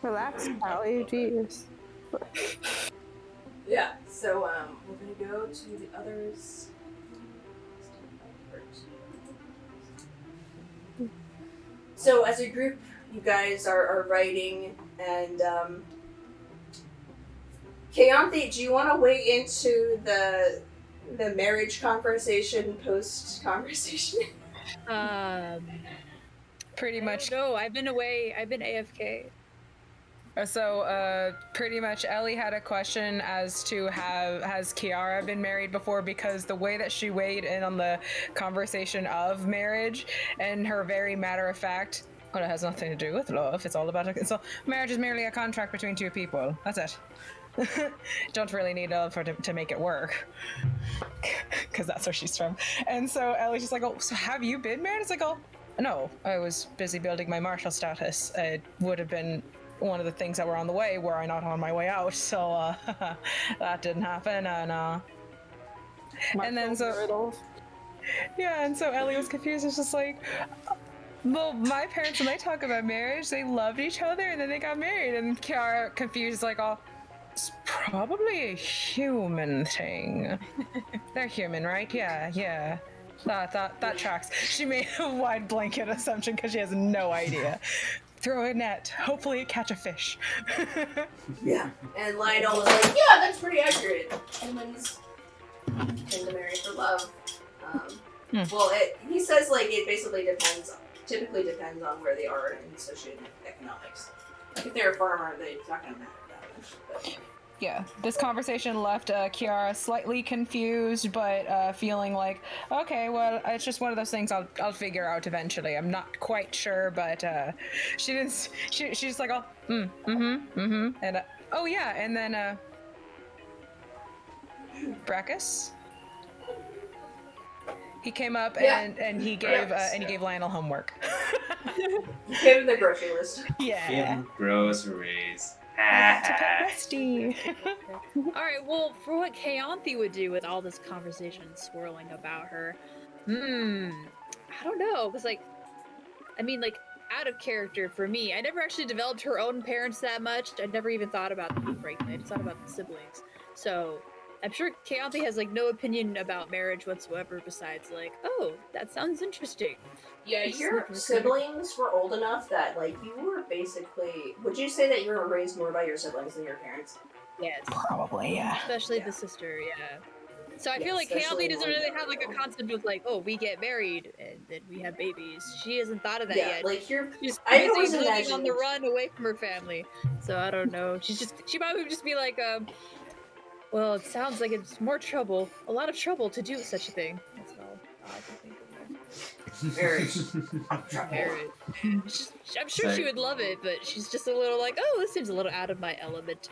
Relax, Callie, jeez. Yeah, so we're gonna go to the others. So as a group, you guys are writing, and Keonthi, do you want to weigh into the marriage conversation post conversation? Pretty much. No, I've been away. I've been AFK. So, pretty much Ellie had a question as to has Kiara been married before, because the way that she weighed in on the conversation of marriage and her very matter of fact, well, it has nothing to do with love. It's all about so marriage is merely a contract between two people. That's it. Don't really need love to make it work, because that's where she's from. And so Ellie's just like, oh, so have you been married? It's like, oh, no, I was busy building my martial status. It would have been one of the things that were on the way were I not on my way out, so that didn't happen, and then so yeah, and so Ellie was confused. It's just like, well, my parents, when they talk about marriage, they loved each other and then they got married, and Kiara confused like, oh, it's probably a human thing. They're human, right? Yeah. That tracks. She made a wide blanket assumption because she has no idea. Throw a net. Hopefully catch a fish. Yeah. And Lionel was like, yeah, that's pretty accurate. Humans tend to marry for love. Well, he says, like, it basically typically depends on where they are in socioeconomics. Like, if they're a farmer, it's not going to matter that much. But. Yeah, this conversation left Kiara slightly confused, but feeling like, okay, well, it's just one of those things I'll figure out eventually. I'm not quite sure, but she's just like, oh, and oh yeah, and then Brackus, he came up and he gave Lionel homework. Give him the grocery list. Give him groceries. Bestie. Alright, well, for what Keonthi would do with all this conversation swirling about her, I don't know, because, out of character for me, I never actually developed her own parents that much. I never even thought about them, frankly. I just thought about the siblings. So, I'm sure Keonthi has, no opinion about marriage whatsoever besides, oh, that sounds interesting. Yeah, your siblings were old enough that, you were basically... Would you say that you were raised more by your siblings than your parents? Yes. Probably, yeah. Especially the sister, yeah. So I feel like Keonthi doesn't really have, a concept of, oh, we get married and then we have babies. She hasn't thought of that yet. She's living on the run away from her family. So I don't know. She probably would just be like, well, it sounds like it's a lot of trouble to do such a thing. That's all I can think of. Marriage. I'm sure she would love it, but she's just a little like, oh, this seems a little out of my element.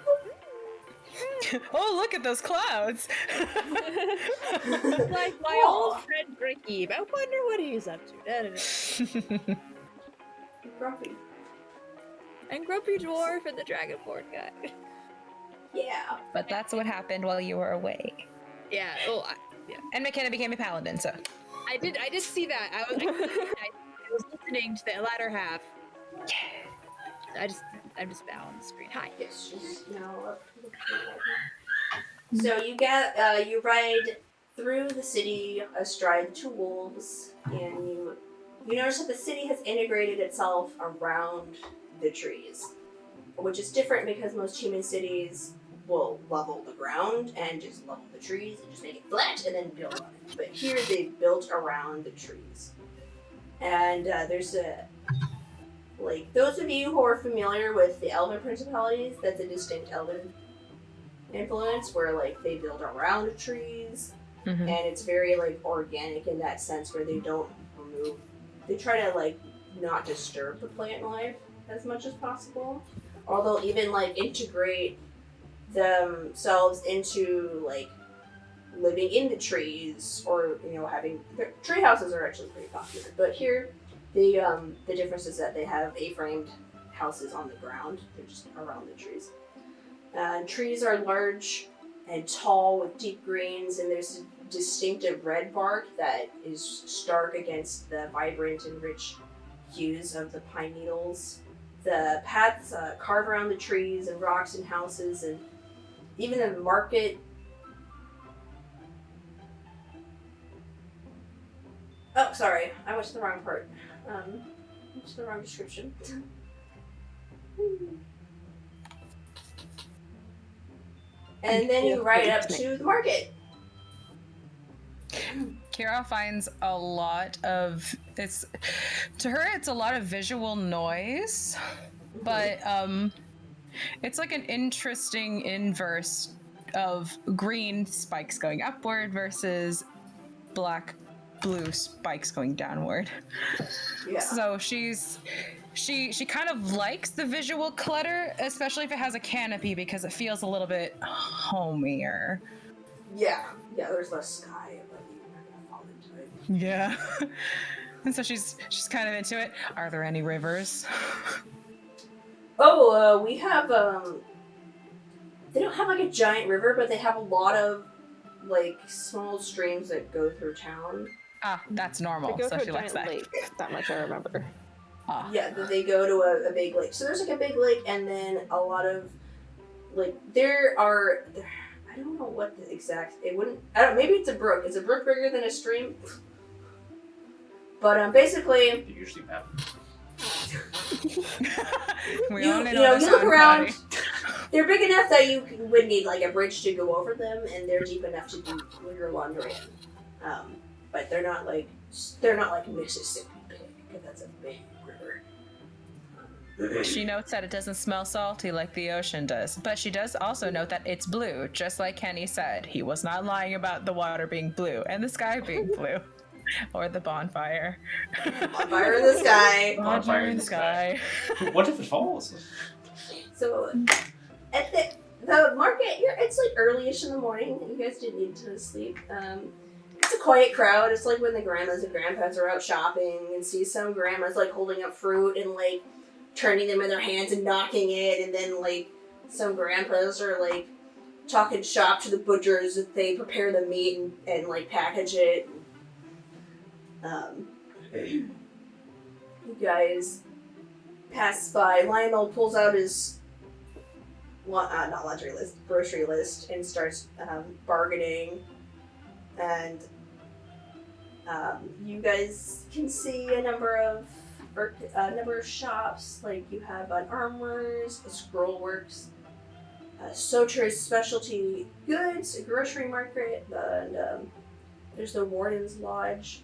Oh, look at those clouds! Like my old friend Ricky. I wonder what he's up to. Grumpy. And Grumpy Dwarf and the Dragonborn guy. Yeah. But that's what happened while you were away. Yeah. And Mckenna became a paladin, so. I did see that. I was listening to the latter half. I'm just now on the screen. Hi. Yes, she's now up. So you ride through the city astride two wolves, and you notice that the city has integrated itself around the trees, which is different because most human cities will level the ground and just level the trees and just make it flat and then build on it. But here they built around the trees. And there's those of you who are familiar with the Elven Principalities, that's a distinct Elven influence where, they build around the trees. Mm-hmm. And it's very, organic in that sense where they don't they try to, not disturb the plant life as much as possible. Or they'll even, integrate themselves into living in the trees, or having tree houses are actually pretty popular. But here, the difference is that they have A-framed houses on the ground. They're just around the trees. Trees are large and tall with deep greens, and there's a distinctive red bark that is stark against the vibrant and rich hues of the pine needles the paths carve around the trees and rocks and houses, and even the market. Oh, sorry, I went to the wrong part. Went to the wrong description. And then you ride up to the market. Kira finds a lot of it's a lot of visual noise, but it's like an interesting inverse of green spikes going upward versus blue spikes going downward. Yeah. So she kind of likes the visual clutter, especially if it has a canopy, because it feels a little bit homier. Yeah, there's less sky above you. You're not gonna fall into it. Yeah. And so she's kind of into it. Are there any rivers? Oh, we have, they don't have like a giant river, but they have a lot of like small streams that go through town. Ah, that's normal. They go So to she a likes giant that. lake. That much I remember. Ah. Yeah, they go to a big lake. So there's like a big lake, and then a lot of like I don't know what the exact. Maybe it's a brook. Is a brook bigger than a stream? But basically, They usually have. you look around. They're big enough that you would need like a bridge to go over them, and they're deep enough to do your laundry in. But they're not like Mississippi big, because that's a big river. She notes that it doesn't smell salty like the ocean does, but she does also note that it's blue, just like Kenny said. He was not lying about the water being blue and the sky being blue. Or the bonfire. Bonfire in the sky. Bonfire in the sky. What if it falls? So, at the market, it's like early-ish in the morning. You guys didn't need to sleep. It's a quiet crowd. It's like when the grandmas and grandpas are out shopping and see some grandmas like holding up fruit and like turning them in their hands and knocking it, and then like some grandpas are like talking shop to the butchers if they prepare the meat and like package it. You guys pass by. Lionel pulls out his not laundry list, grocery list, and starts bargaining. And you guys can see a number of shops. Like you have an Armor's, a Scrollworks, Sotra's Specialty Goods, a grocery market, and there's the Warden's Lodge.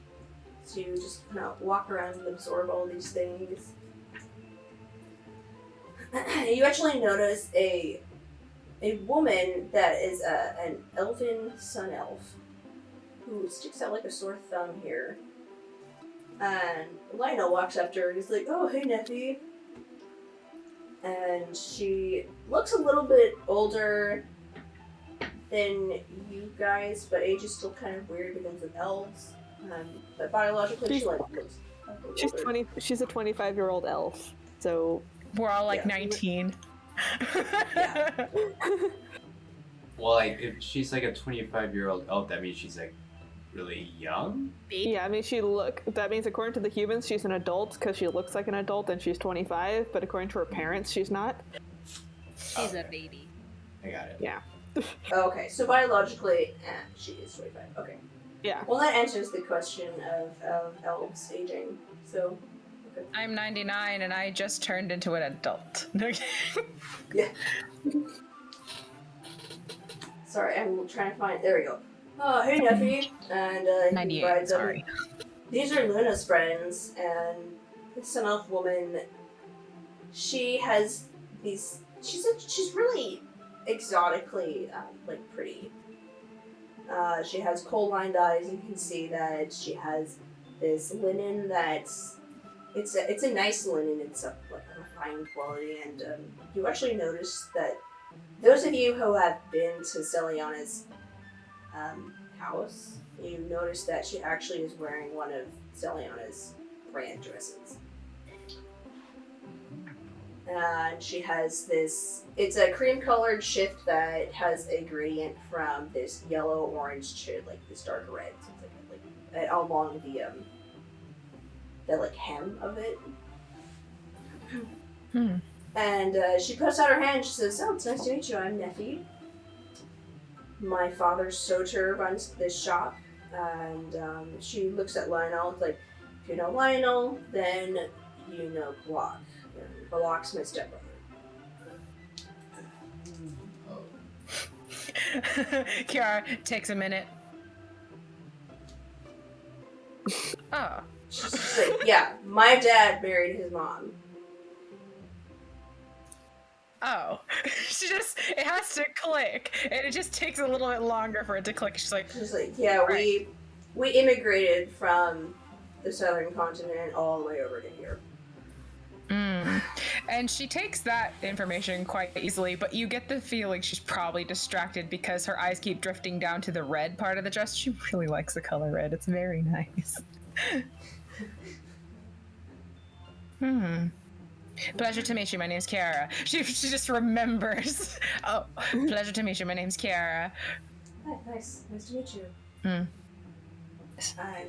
So you just kind of walk around and absorb all these things. You actually notice a woman that is an elven sun elf who sticks out like a sore thumb here. And Lionel walks up to her and he's like, "Oh, hey, Neffy." And she looks a little bit older than you guys, but age is still kind of weird because of elves. But biologically, she looks. She's 20. She's a 25-year-old elf. So we're all like 19. Yeah. Well, like if she's like a 25-year-old elf, that means she's like really young. yeah, I mean, that means according to the humans, she's an adult because she looks like an adult and she's 25. But according to her parents, she's not. She's a baby. I got it. Yeah. Okay, so biologically, she is 25. Okay. Yeah. Well, that answers the question of elves aging. So, okay. I'm 99 and I just turned into an adult. Yeah. Sorry, I'm trying to find. There we go. Oh, hey, Neffy. And he 98, rides up. sorry. These are Luna's friends, and this sun elf woman. She has these. She's really exotically pretty. She has coal-lined eyes. You can see that she has this linen that's it's a nice linen. It's a fine quality, and you actually notice that those of you who have been to Celiana's house, you notice that she actually is wearing one of Celiana's brand dresses. And she has this, it's a cream-colored shift that has a gradient from this yellow-orange to, like, this dark red. So it's like along the hem of it. And she puts out her hand. She says, "Oh, it's nice to meet you. I'm Neffy. My father Soter runs this shop." And she looks at Lionel. It's like, if you know Lionel, then you know Block. And Block's my stepbrother. Kiara takes a minute. Oh. She's just like, yeah, my dad married his mom. Oh. It has to click, and it just takes a little bit longer for it to click. She's like, Yeah, right. we immigrated from the southern continent all the way over to here. And she takes that information quite easily, but you get the feeling she's probably distracted because her eyes keep drifting down to the red part of the dress. She really likes the color red. It's very nice. Pleasure to meet you. My name's Kiara. She just remembers. Oh, pleasure to meet you. My name's Kiara. Hi, nice to meet you. And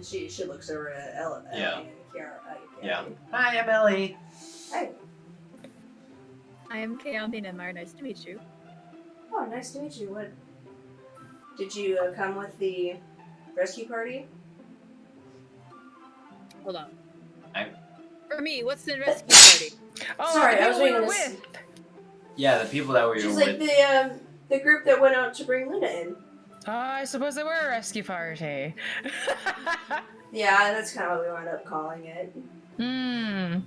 she looks over at Ellie and Kiara. Yeah. Hi, I'm Ellie. Hi. I am Kayanthi Nemar. Nice to meet you. Oh, nice to meet you. What? Did you come with the rescue party? Hold on. I'm... For me, what's the rescue party? Oh, sorry, I was who reading were this. with? Yeah, the people that we She's were like with. the group that went out to bring Luna in. I suppose they were a rescue party. Yeah, that's kind of what we wound up calling it. And,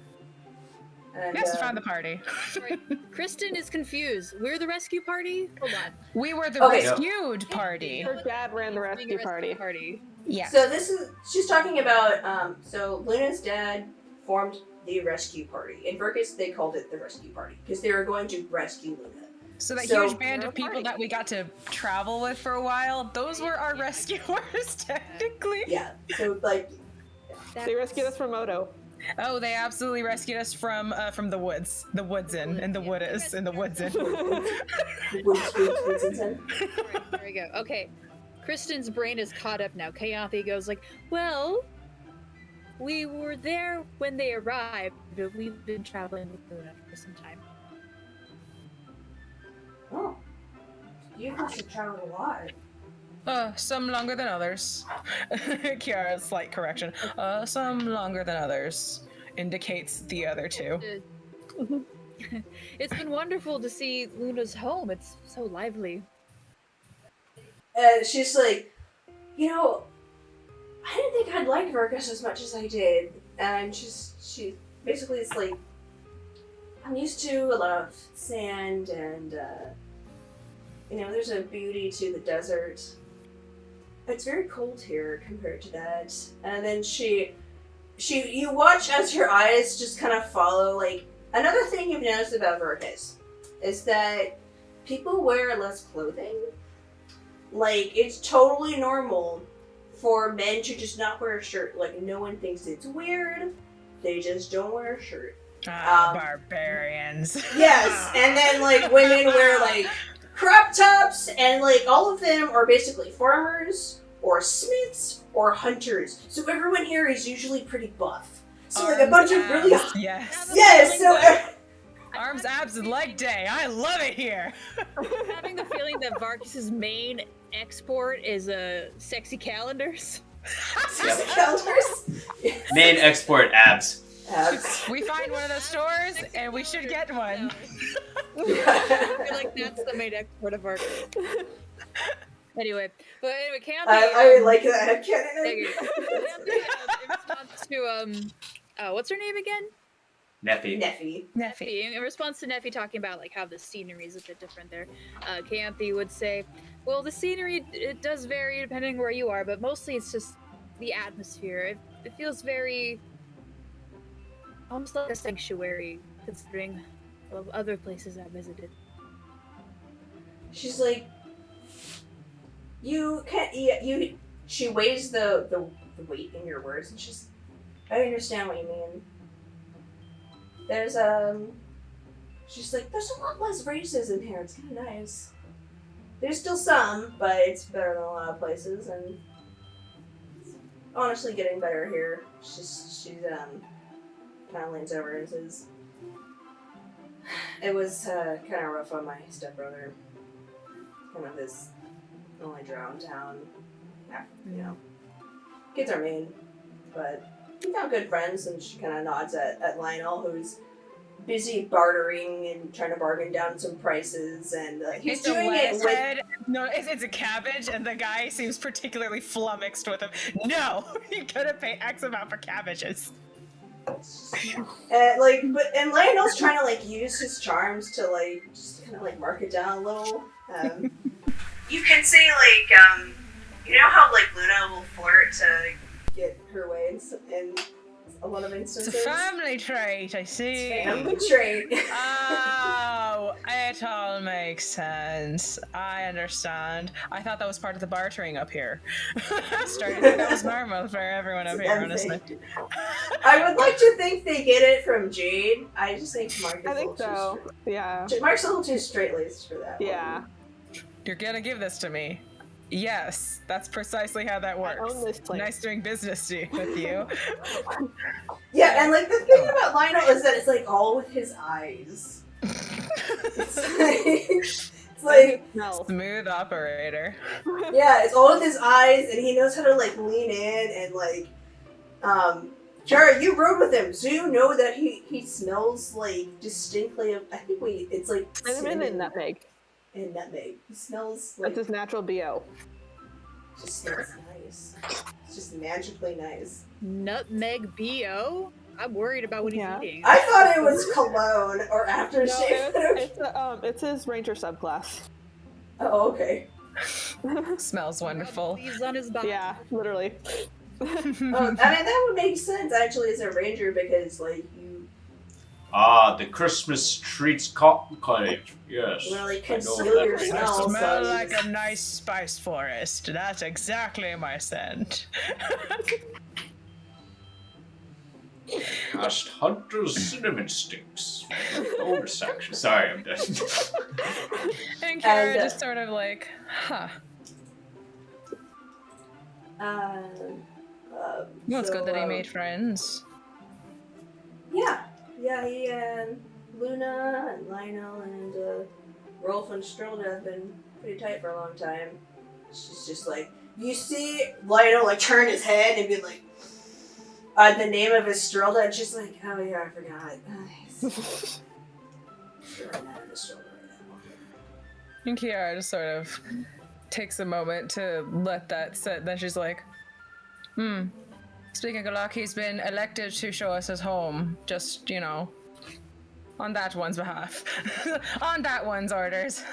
Yes, to find the party. Sorry, Kristen is confused. We're the rescue party? Hold on. We were the Okay. rescued party. Her dad ran the rescue party. Yeah. So she's talking about, so Luna's dad formed the rescue party. In Virkis, they called it the rescue party because they were going to rescue Luna. So that So- huge band of people that we got to travel with for a while, those were our rescuers, technically. Yeah, so like, They rescued us from Moto. Oh, they absolutely rescued us from the woods. The woods in, and the wood is, and the woods in. woods inside. Alright, there we go. Okay. Kristen's brain is caught up now. Kayanthi goes like, well, we were there when they arrived, but we've been traveling with Luna for some time. Oh, you must have traveled a lot. Some longer than others. Kiara's slight correction. Some longer than others. Indicates the other two. It's been wonderful to see Luna's home. It's so lively. And she's like, you know, I didn't think I'd like Virkis as much as I did. And she basically is like, I'm used to a lot of sand and, you know, there's a beauty to the desert. It's very cold here compared to that. And then you watch as her eyes just kind of follow, like, another thing you've noticed about Virkis is that people wear less clothing. Like, it's totally normal for men to just not wear a shirt. Like, no one thinks it's weird. They just don't wear a shirt. Barbarians. Yes, and then, like, women wear, like, crop tops, and, like, all of them are basically farmers, or smiths, or hunters. So everyone here is usually pretty buff. So, like, a bunch of really... Yes. Yes, so... Arms, abs, and leg day. I love it here. Having the feeling that Varkis's main export is sexy calendars. Calendars? Main export abs. Abs. We find one of those stores, and we should get one. I feel like that's the main export of Varkis. Anyway, Kayanthi... I like that. in response to, what's her name again? Neffy. Neffy. In response to Neffy talking about like how the scenery is a bit different there, Kayanthi would say, well, the scenery, it does vary depending where you are, but mostly it's just the atmosphere. It feels very, almost like a sanctuary, considering other places I've visited. She's like, you can't, she weighs the weight in your words, and she's, I understand what you mean. There's, she's like, there's a lot less racism here, it's kind of nice. There's still some, but it's better than a lot of places, and it's honestly getting better here. She's kind of leans over and says, It was kind of rough on my stepbrother. Kind of his only drowned town. Yeah, you know, kids are mean, but we found good friends, and she kind of nods at Lionel, who's busy bartering and trying to bargain down some prices, and he's It's doing a it lettuce with... head. No, it's a cabbage, and the guy seems particularly flummoxed with him. No, you gotta pay X amount for cabbages. and Lionel's trying to like use his charms to like just kind of like mark it down a little. You can see like you know how like Luna will flirt to get her way in a lot of instances. It's a family trait, I see. Family trait. Oh, it all makes sense. I understand. I thought that was part of the bartering up here. Started to think that was normal for everyone up here, honestly. I would like to think they get it from Jade. I just think Mark is I think so. Yeah. Mark's a little too straight-laced for that. Yeah. You're gonna give this to me. Yes, that's precisely how that works. I own this place. Nice doing business with you. Yeah, and like the thing about Lionel is that it's like all with his eyes. It's like No. Smooth operator. yeah, it's all with his eyes, and he knows how to like lean in and like. Kara, you rode with him, so you know that he smells like distinctly of. I think it's like Cinnamon and nutmeg. And nutmeg. He smells like. That's his natural BO. Just smells nice. It's just magically nice. Nutmeg BO? I'm worried about what he's eating. I thought it was cologne or aftershave. No, it's his ranger subclass. Oh, okay. Smells wonderful. Leaves on his body. Yeah, literally. I mean, that would make sense actually as a ranger because, like, you the Christmas treats cotton cottage. Yes. want to, like, I know conceal your that. smell. Smell so like a nice spice forest. That's exactly my scent. Cast Hunter's cinnamon sticks. Bonus section. Sorry, I'm done. And Kara And, just sort of like, huh. Well, it's good that he made friends. Yeah, he and Luna and Lionel and Rolf and Strolda have been pretty tight for a long time. She's just like, you see Lionel like turn his head and be like, the name of his Strolda, and she's like, oh yeah, I forgot. Sure, I'm not in Strolda right now. And Kiara just sort of takes a moment to let that sit. Then she's like, speaking of luck, he's been elected to show us his home. Just, you know, on that one's behalf. On that one's orders.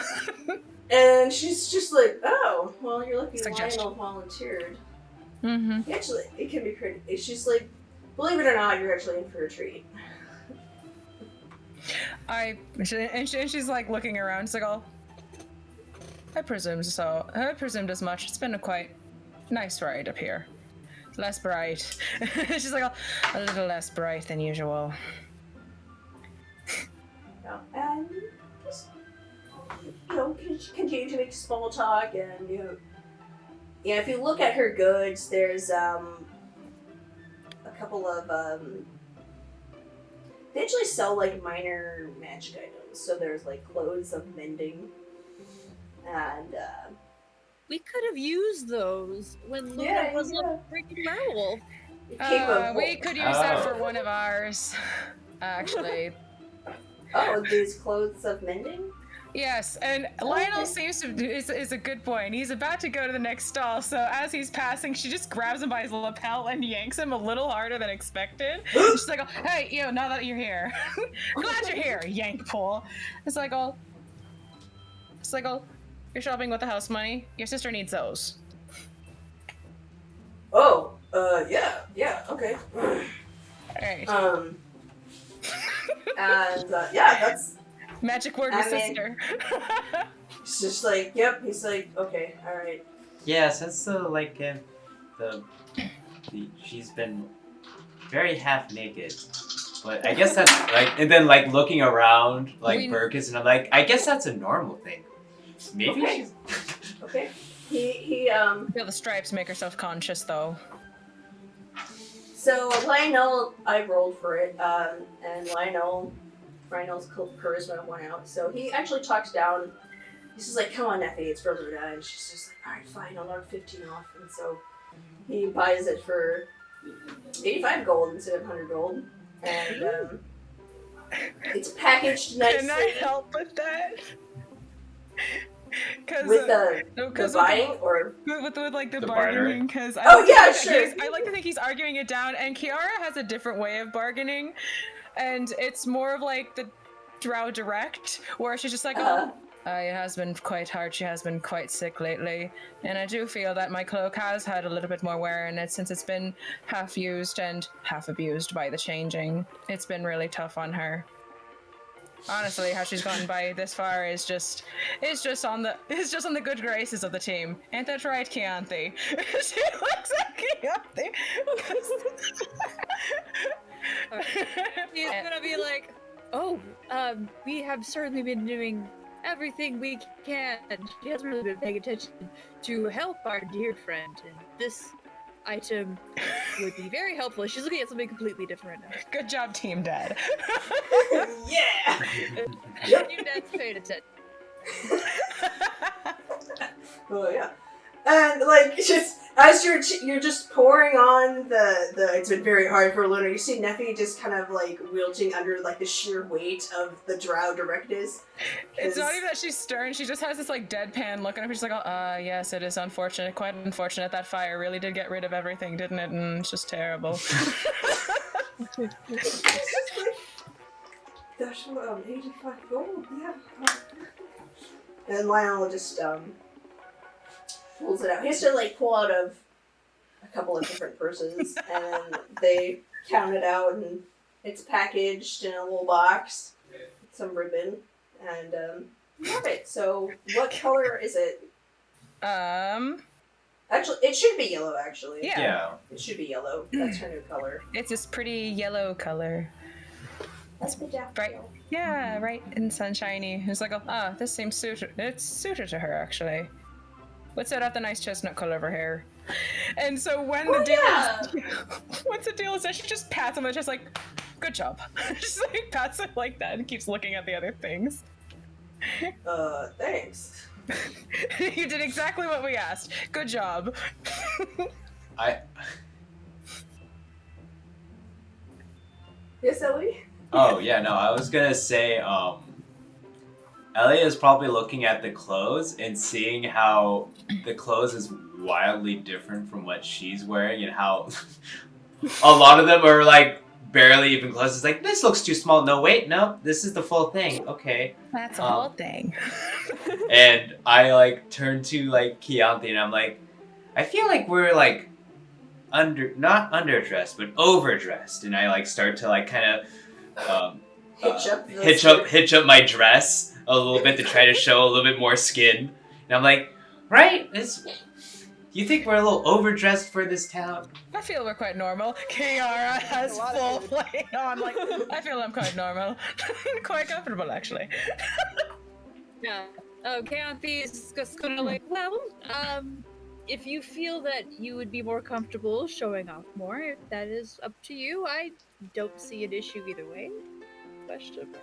And she's just like, oh, well, you're lucky Suggestion. Lionel volunteered. Mm-hmm. Actually, it can be pretty. It's just like, believe it or not, you're actually in for a treat. She's like looking around. She's like, oh, I presumed so. I presumed as much. It's been a quite nice ride up here. Less bright. She's like, oh, a little less bright than usual. And just, you know, continue to make small talk, and you know, yeah. If you look at her goods, there's a couple of they actually sell like minor magic items. So there's like clothes of mending, and We could have used those when Luna was a freaking werewolf. We could use that for one of ours, actually. Oh, these clothes of mending? Yes, and Lionel seems to is a good boy, and he's about to go to the next stall. So as he's passing, she just grabs him by his lapel and yanks him a little harder than expected. She's like, oh, "Hey, you know, now that you're here, glad you're here." Yank pull. It's like, oh, you're shopping with the house money. Your sister needs those. Oh, yeah, okay. All right. And yeah, that's. Magic word with sister. It's just like, yep. He's like, okay, all right. Yeah, since she's been very half naked, but I guess that's like, and then like looking around like Virkis, and I'm like, I guess that's a normal thing. Maybe okay. she's Okay. He Feel the stripes make her self-conscious though. So Lionel, I rolled for it, and Lionel Rhino's charisma went out, so he actually talks down. He's just like, come on, Neffy, it's for Luna. And she's just like, alright, fine, I'll knock 15 off. And so he buys it for 85 gold instead of 100 gold. And it's packaged nicely. Can I help with that? With the buying, or with like the bartering? bargaining, because sure. I like to think he's arguing it down, and Kiara has a different way of bargaining, and it's more of like the Drow direct, where she's just like, it has been quite hard. She has been quite sick lately, and I do feel that my cloak has had a little bit more wear in it since it's been half used and half abused by the changing. It's been really tough on her. Honestly, how she's gotten by this far is just on the good graces of the team. Ain't that right, Chianti? She looks at Chianti. He's gonna be like, we have certainly been doing everything we can. She hasn't really been paying attention to help our dear friend, and this item would be very helpful. She's looking at something completely different now. Good job, Team Dad. Yeah! Team Dad's paying attention. Oh yeah. And like just as you're just pouring on the it's been very hard for Luna, you see Neffy just kind of like wilting under like the sheer weight of the Drow directness. It's not even that she's stern, she just has this like deadpan look on her. She's like, yes, it is unfortunate, quite unfortunate. That fire really did get rid of everything, didn't it? And it's just terrible. That's 85 gold, yeah. And Lionel just pulls it out. He has to like pull out of a couple of different purses, and then they count it out, and it's packaged in a little box, with some ribbon, and alright. So, what color is it? Actually, it should be yellow. Actually, Yeah. it should be yellow. That's her new color. It's this pretty yellow color. That's the Right. Yeah, right and sunshiny. It's like, this seems suited. It's suited to her, actually. Let's set out the nice chestnut color of her hair. And so when the deal is done, she just pats him and just like, good job. Just like pats him like that and keeps looking at the other things. Thanks. You did exactly what we asked. Good job. Yes, Ellie? Oh, yeah, no, I was gonna say, Ellie is probably looking at the clothes and seeing how the clothes is wildly different from what she's wearing, and how a lot of them are, like, barely even clothes. It's like, this looks too small. No, wait, no, this is the full thing. Okay. That's a whole thing. And I, like, turn to, like, Chianti, and I'm like, I feel like we're, like, not underdressed, but overdressed. And I, like, start to, like, kind of hitch up my dress a little bit to try to show a little bit more skin. And I'm like, right? You think we're a little overdressed for this town? I feel we're quite normal. Kiara has full play on. Like, I feel I'm quite normal. Quite comfortable, actually. Yeah. Chianti is just gonna like, if you feel that you would be more comfortable showing off more, if that is up to you, I don't see an issue either way. Question mark.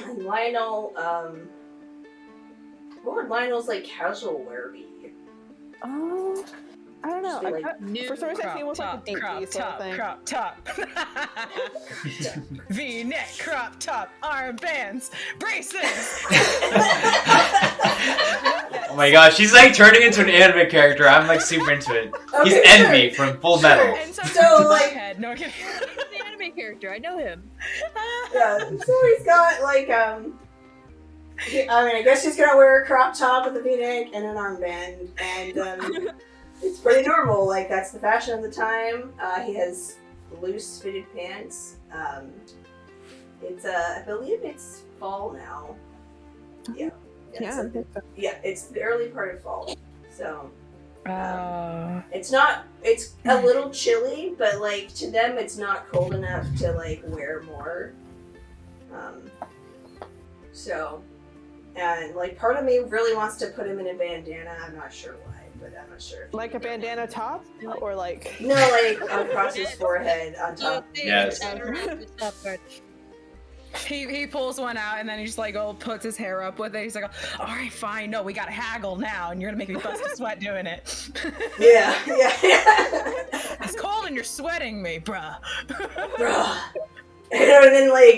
And Lionel, what would Lionel's like casual wear be? I don't know. Just be, like, For some reason, I think it was like a deep crop top. V-neck, crop top, armbands, braces. Oh my gosh, she's like turning into an anime character. I'm like super into it. Okay, He's Envy from Full Metal. And So, like- head. No, kidding. The anime character, I know him. Yeah, so he's got like I guess he's gonna wear a crop top with a V-neck and an armband, and it's pretty normal. Like that's the fashion of the time. He has loose fitted pants. It's I believe it's fall now. Yeah. Yeah. Yeah, it's the early part of fall. So it's a little chilly, but like to them it's not cold enough to like wear more. So and like part of me really wants to put him in a bandana, I'm not sure why, but I'm not sure. Like a bandana top, or like No, like across his forehead on top. Yes. He pulls one out and then he just like puts his hair up with it. He's like, all right, fine. No, we gotta haggle now, and you're gonna make me bust a sweat doing it. Yeah. It's cold and you're sweating me, bruh. Bruh. And then like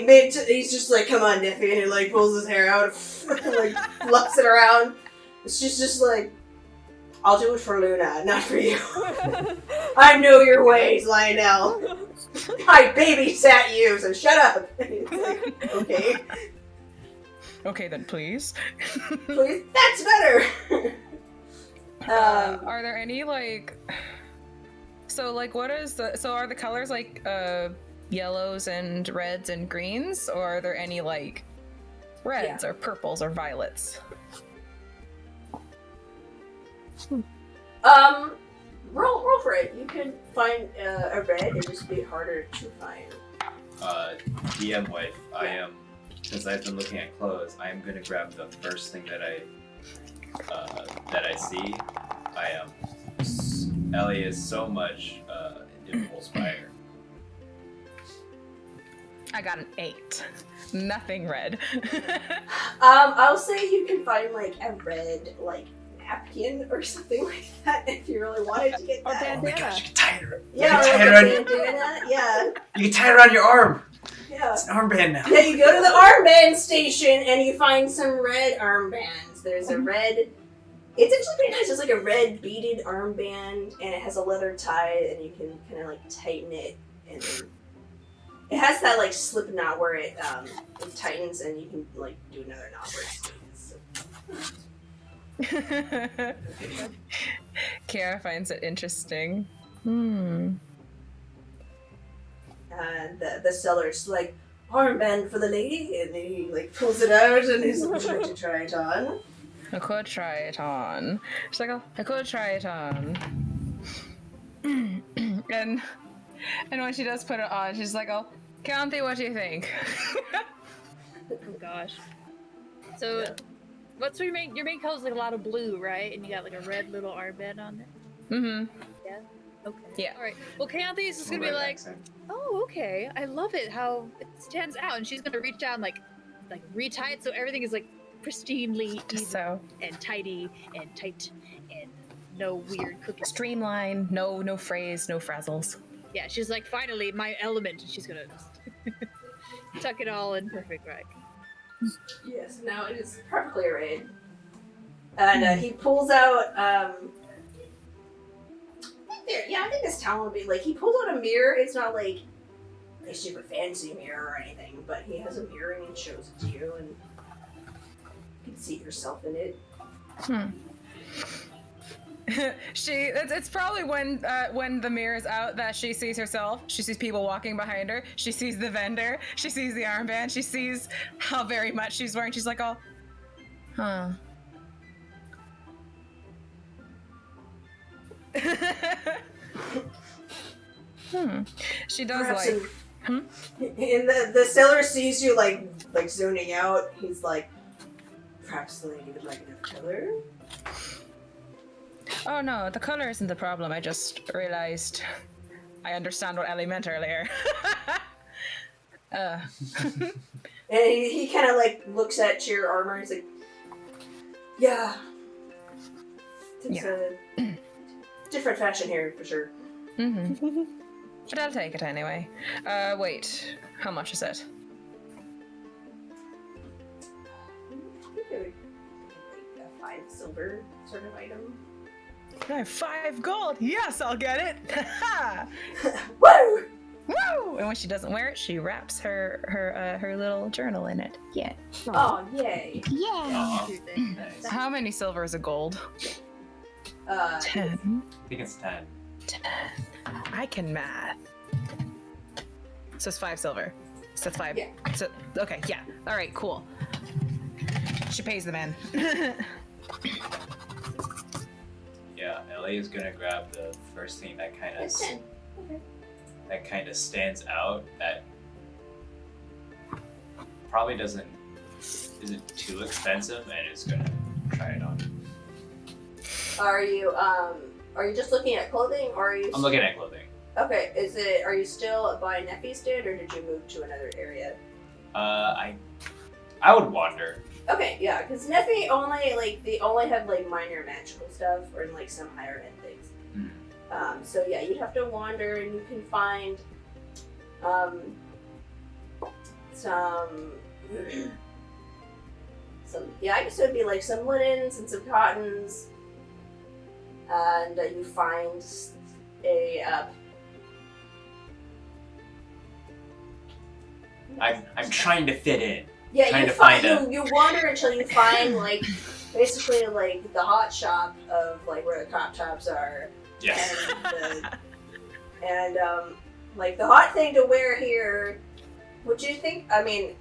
he's just like, come on, Niffy, and he like pulls his hair out, and, like fluffs it around. It's just like, I'll do it for Luna, not for you. I know your ways, Lionel. I babysat you, so shut up. It's like, okay. Okay then, please. Please, that's better. Are there any like? So like, what is the? So are the colors like yellows and reds and greens, or are there any like reds or purples or violets? Roll for it. You can find a red, it'd just be harder to find. DM wife, I am, since I've been looking at clothes, I am gonna grab the first thing that I see. I am, Ellie is so much impulse buyer. I got an 8. Nothing red. I'll say you can find like a red napkin or something like that if you really wanted to get Or that. Oh my gosh, you can tie it. Yeah, you can tie it or around. like a bandana. Yeah. You can tie it around your arm. Yeah. It's an armband now. Yeah, you go to the armband station and you find some red armbands. There's a red. It's actually pretty nice. It's like a red beaded armband, and it has a leather tie, and you can kind of like tighten it, and it has that like slip knot where it tightens, and you can like do another knot where it stays. Kiara finds it interesting. And the seller's like, armband for the lady, and then he like pulls it out, and he's like, would you like to try it on? I could try it on. She's like, I could try it on. and when she does put it on, she's like, oh, County, what do you think? Oh gosh. So, what's your main color's like a lot of blue, right? And you got like a red little armband on there. Mm-hmm. Yeah. Okay. Yeah. All right. Well, County is just gonna be like, oh, okay. I love it how it stands out, and she's gonna reach down like retie it so everything is like pristinely even So and tidy and tight and no weird cookies. streamline, no phrase, no frazzles. Yeah, she's like, finally, my element, and she's gonna tuck it all in perfect right. Yes, now it is perfectly arrayed. And he pulls out, I think this town will be, like, he pulls out a mirror. It's not, like, a super fancy mirror or anything, but he has a mirror and he shows it to you, and you can see yourself in it. It's probably when the mirror's out that she sees herself. She sees people walking behind her. She sees the vendor. She sees the armband. She sees how very much she's wearing. She's like, oh, huh. She does Perhaps like. And the seller sees you like zoning out. He's like, perhaps the lady would like another color. Oh no, the color isn't the problem. I just realized I understand what Ellie meant earlier. And he kind of like looks at your armor. He's like, yeah, it's a different fashion here for sure. Mm-hmm. But I'll take it anyway. Wait, how much is it? Like a 5 silver sort of item. I have 5 gold. Yes, I'll get it. Woo! Woo! And when she doesn't wear it, she wraps her little journal in it. Yeah. Oh, yay! Oh, nice. How many silver is a gold? 10. I think it's 10. 10. I can math. So it's 5 silver. So it's 5. Yeah. So okay, yeah. All right, cool. She pays the man. Yeah, Ellie is gonna grab the first thing that kind of stands out. That probably isn't too expensive, and is gonna try it on. Are you just looking at clothing, or are you? I'm looking at clothing. Okay, are you still by Neffy's stand, or did you move to another area? I would wander. Okay, yeah, because Neffy they only have like minor magical stuff or like some higher end things. So yeah, you'd have to wander, and you can find some I guess it would be like some linens and some cottons, and you find I'm trying to fit in. Yeah, you wander until you find like basically like the hot shop of like where the crop tops are. Yes. And like the hot thing to wear here. What do you think? I mean,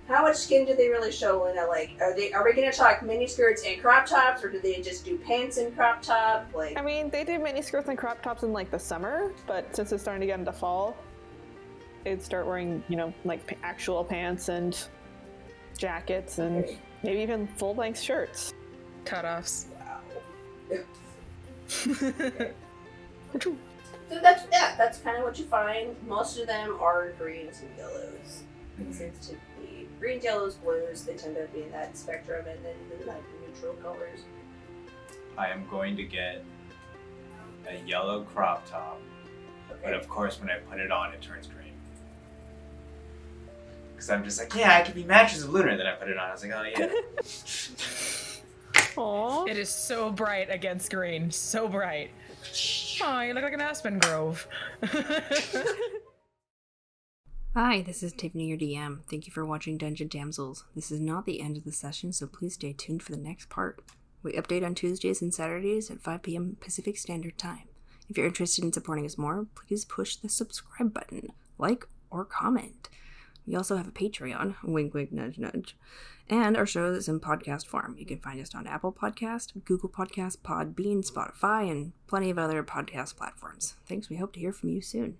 how much skin do they really show, Luna? Like, are we gonna talk mini skirts and crop tops, or do they just do pants and crop top? Like, I mean, they do mini skirts and crop tops in like the summer, but since it's starting to get into fall, they'd start wearing, like actual pants and jackets and maybe even full-length shirts. Cutoffs. Wow. So that's kind of what you find. Most of them are greens and yellows. It seems to be greens, yellows, blues. They tend to be in that spectrum, and then like neutral colors. I am going to get a yellow crop top, but of course when I put it on, it turns green. Because I'm just like, yeah, I could be matches of Lunar. Then I put it on. I was like, oh yeah. Aww. It is so bright against green. So bright. Oh, you look like an aspen grove. Hi, this is Tiffany, your DM. Thank you for watching Dungeon Damsels. This is not the end of the session, so please stay tuned for the next part. We update on Tuesdays and Saturdays at 5 p.m. Pacific Standard Time. If you're interested in supporting us more, please push the subscribe button, like, or comment. We also have a Patreon, wink wink nudge nudge, and our show is in podcast form. You can find us on Apple Podcast, Google Podcast, Podbean, Spotify, and plenty of other podcast platforms. Thanks, we hope to hear from you soon.